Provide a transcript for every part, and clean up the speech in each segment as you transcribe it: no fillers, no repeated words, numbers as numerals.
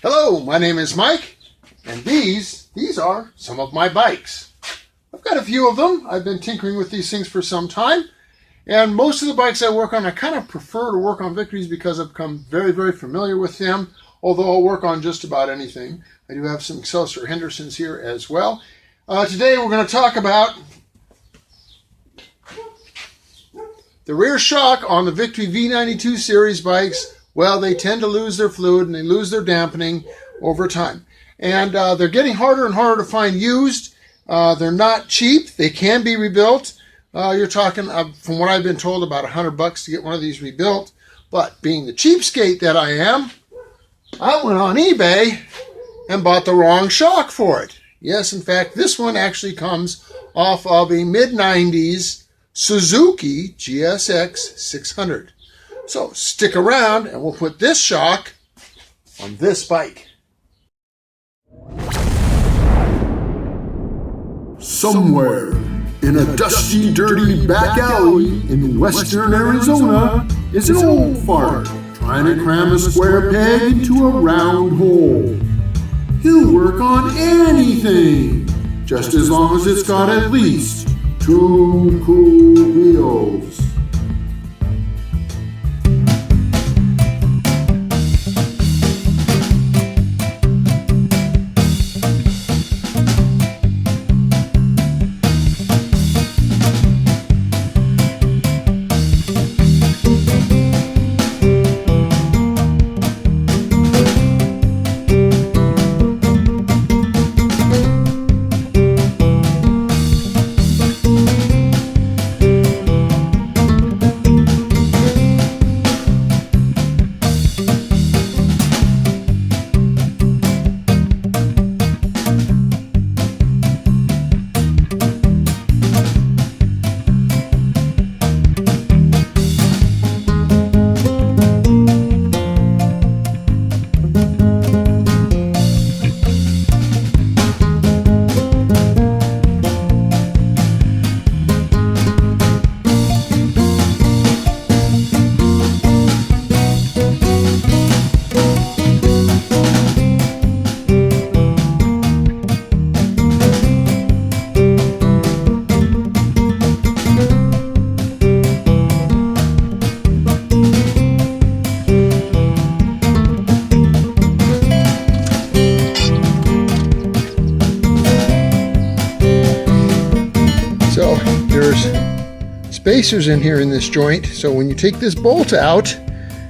Hello, my name is Mike, and these are some of my bikes. I've got a few of them. I've been tinkering with these things for some time, and most of the bikes I work on, I kind of prefer to work on Victories because I've become very, very familiar with them, although I'll work on just about anything. I do have some Excelsior Hendersons here as well. Today we're going to talk about the rear shock on the Victory V92 series bikes. Well, they tend to lose their fluid and they lose their dampening over time. And they're getting harder and harder to find used. They're not cheap. They can be rebuilt. You're talking, from what I've been told, about $100 to get one of these rebuilt. But being the cheapskate that I am, I went on eBay and bought the wrong shock for it. Yes, in fact, this one actually comes off of a mid-90s Suzuki GSX 600. So stick around and we'll put this shock on this bike. Somewhere in a dusty, dirty back alley in western Arizona is an old fart trying to cram a square peg into a round hole. He'll work on anything, just as long as it's got at least 2 cool wheels. So there's spacers in here in this joint, so when you take this bolt out,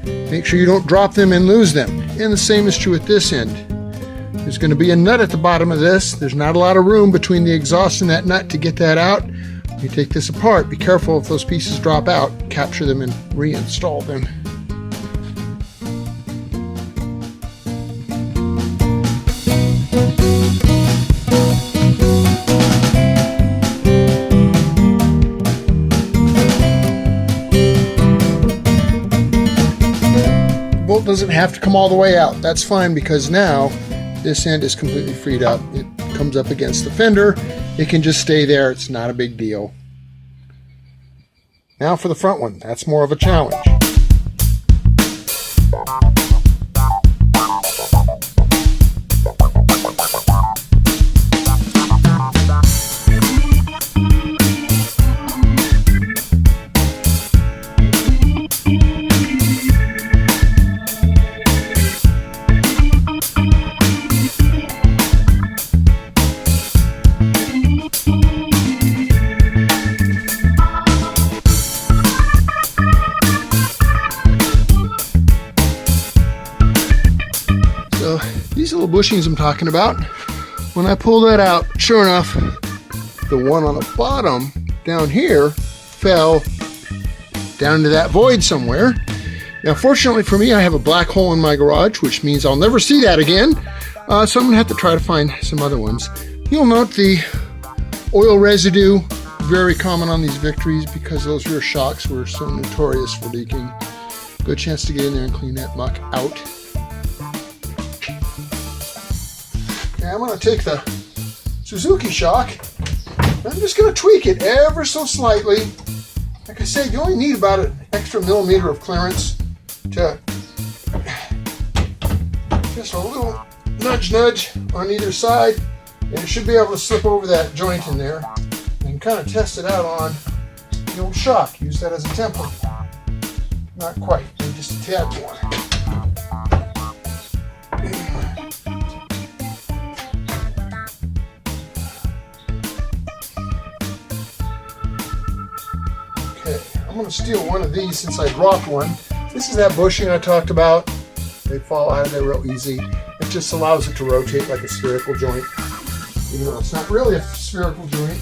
make sure you don't drop them and lose them. And the same is true at this end. There's going to be a nut at the bottom of this. There's not a lot of room between the exhaust and that nut to get that out. When you take this apart, be careful if those pieces drop out, capture them and reinstall them. Bolt doesn't have to come all the way out. That's fine because now this end is completely freed up. It comes up against the fender. It can just stay there. It's not a big deal. Now for the front one. That's more of a challenge. These little bushings I'm talking about, when I pull that out, sure enough, the one on the bottom down here fell down into that void somewhere. Now, fortunately for me, I have a black hole in my garage, which means I'll never see that again. So I'm gonna have to try to find some other ones. You'll note the oil residue, very common on these Victories because those rear shocks were so notorious for leaking. Good chance to get in there and clean that muck out. Now I'm going to take the Suzuki shock, and I'm just going to tweak it ever so slightly, Like I said, you only need about an extra millimeter of clearance to just a little nudge on either side, and it should be able to slip over that joint in there and kind of test it out on the old shock. Use that as a template. Not quite, maybe just a tad more. Okay, I'm going to steal one of these since I dropped one. This is that bushing I talked about. They fall out of there real easy. It just allows it to rotate like a spherical joint, even though it's not really a spherical joint.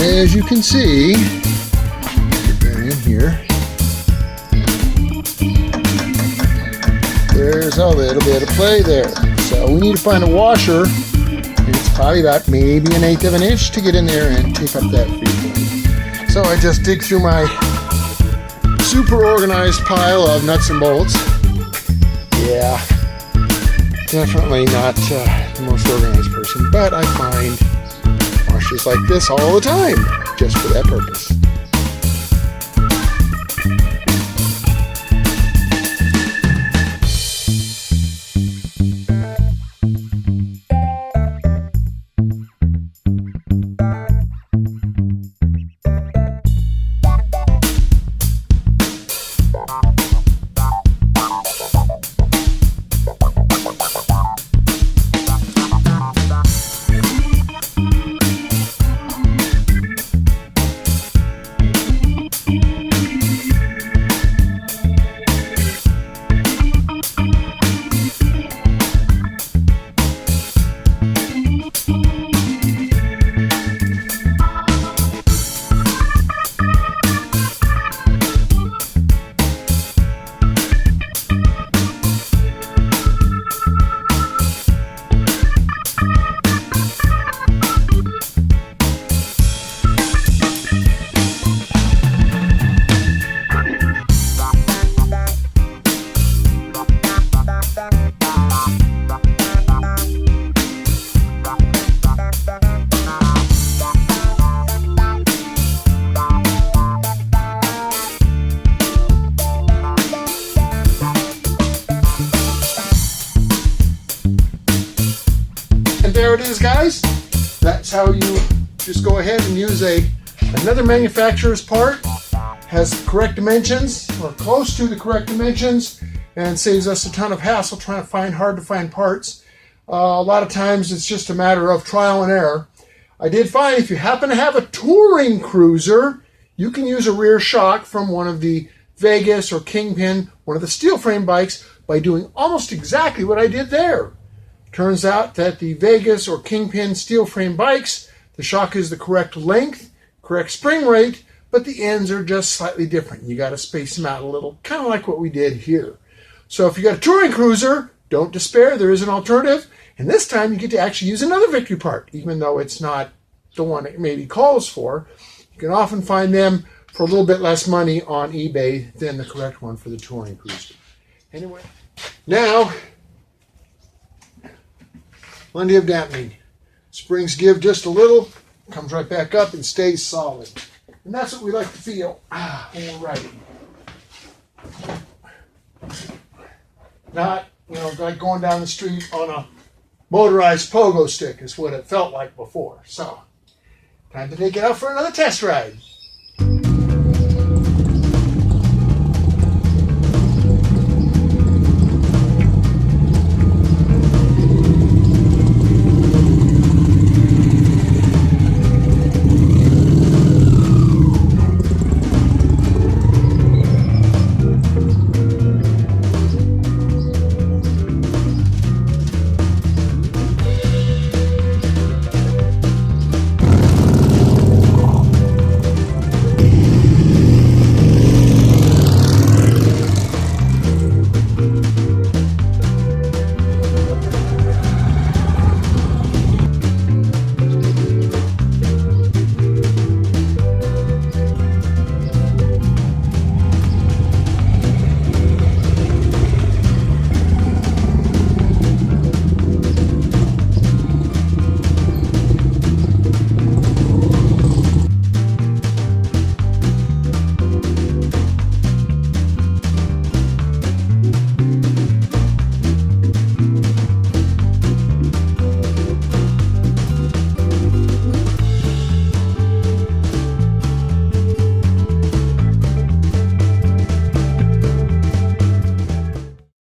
As you can see, get that in here. There's a little bit of play there. So we need to find a washer, and it's probably about maybe 1/8 of an inch to get in there and tape up that free play. So I just dig through my super organized pile of nuts and bolts. Yeah, definitely not the most organized person, but I find washers like this all the time, just for that purpose. There it is, guys. That's how you just go ahead and use another manufacturer's part. Has the correct dimensions, or close to the correct dimensions, and saves us a ton of hassle trying to find hard to find parts. A lot of times it's just a matter of trial and error. I did find if you happen to have a touring cruiser, you can use a rear shock from one of the Vegas or Kingpin, one of the steel frame bikes, by doing almost exactly what I did there. Turns out that the Vegas or Kingpin steel frame bikes, the shock is the correct length, correct spring rate, but the ends are just slightly different. You got to space them out a little, kind of like what we did here. So if you got a touring cruiser, don't despair, there is an alternative. And this time you get to actually use another Victory part, even though it's not the one it maybe calls for. You can often find them for a little bit less money on eBay than the correct one for the touring cruiser. Anyway, now, plenty of dampening. Springs give just a little, comes right back up and stays solid. And that's what we like to feel when we're riding. Not, like going down the street on a motorized pogo stick is what it felt like before. So, time to take it out for another test ride.